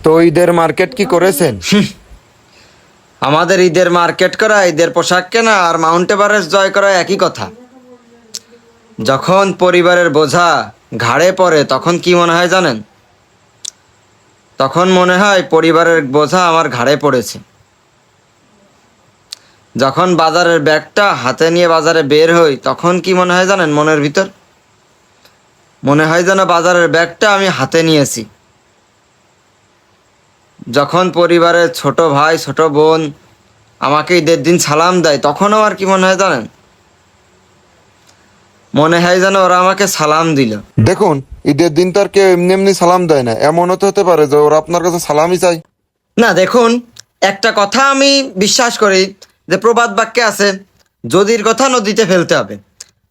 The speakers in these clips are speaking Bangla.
তো ঈদের মার্কেট কি করেছেন? আমাদের ঈদের মার্কেট করা, ঈদের পোশাক কেনা আর মাউন্ট এভারেস্ট জয় করা একই কথা। যখন পরিবারের বোঝা ঘাড়ে পড়ে তখন কি মনে হয় জানেন? তখন মনে হয় পরিবারের বোঝা আমার ঘাড়ে পড়েছে। যখন বাজারের ব্যাগটা হাতে নিয়ে বাজারে বের হই তখন কি মনে হয় জানেন? মনের ভিতর মনে হয় যেন বাজারের ব্যাগটা আমি হাতে নিয়েছি। যখন পরিবারের ছোট ভাই ছোট বোন আমাকে ঈদের দিন সালাম দেয় তখন আমার কি মনে হয় জানেন? মনে হয় যেন ওরা আমাকে সালাম দিল। দেখুন, ঈদের দিন তো আর কেউ এমনি এমনি সালাম দেয় না। এমনও তো হতে পারে যে ওরা আপনার কাছে সালামই চাই। না, দেখুন, একটা কথা আমি বিশ্বাস করি যে প্রবাদ বাক্যে আছে, যদির কথা নদীতে ফেলতে হবে।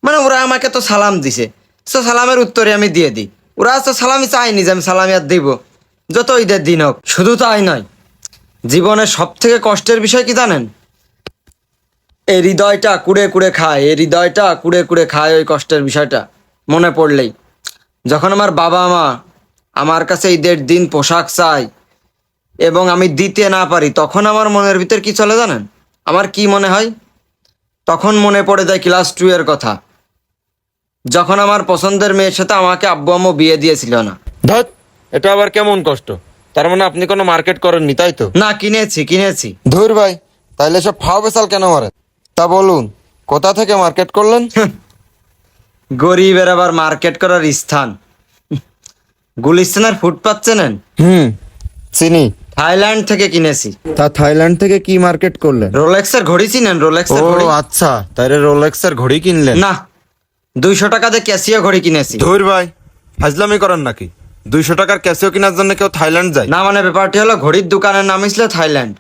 মানে ওরা আমাকে তো সালাম দিছে, তো সালামের উত্তরে আমি দিয়ে দিই। ওরা তো সালামি চায়নি যে আমি সালামি আর দিব, যত ঈদের দিন হোক। শুধু তাই নয়, জীবনের সব থেকে কষ্টের বিষয় কি জানেন? এই হৃদয়টা কুড়ে কুড়ে খায়, এই হৃদয়টা কুড়ে কুড়ে খায় ওই কষ্টের বিষয়টা মনে পড়লেই। যখন আমার বাবা মা আমার কাছে ঈদের দিন পোশাক চায় এবং আমি দিতে না পারি তখন আমার মনের ভিতর কি চলে জানেন? আমার কি মনে হয়? তখন মনে পড়ে যায় ক্লাস 2 এর কথা, যখন আমার পছন্দের মেয়ের সাথে আমাকে আব্বু আম্মু বিয়ে দিয়েছিল না। ধত, এটা আবার কেমন কষ্ট? তার মানে আপনি কোনো মার্কেট করেননি, তাই তো? না, কিনেছি। ধুর ভাই, তাইলে সব ফাও বেসাল কেন মারেন? তা বলুন, কোথা থেকে মার্কেট করলেন? গরিবের আবার মার্কেট করার স্থান গুলিস্তানের ফুটপাত চেনেন? চিনি। থাইল্যান্ড থেকে কিনেছি। তা থাইল্যান্ড থেকে কি মার্কেট করলেন? রোলেক্সের ঘড়ি চিনেন? ও রোলেক্সের ঘড়ি। আচ্ছা, তাইলে রোলেক্সের ঘড়ি কিনলেন? না, 200 টাকা দিয়ে ক্যাসিও ঘড়ি কিনেছি। ধুর ভাই, ফাজলামি করেন নাকি? 200 টাকার ক্যাসিও কেনার জন্য কেউ থাইল্যান্ড যায়? না, মানে ব্যাপারটি হলো ঘড়ির দোকানের নাম ছিল থাইল্যান্ড।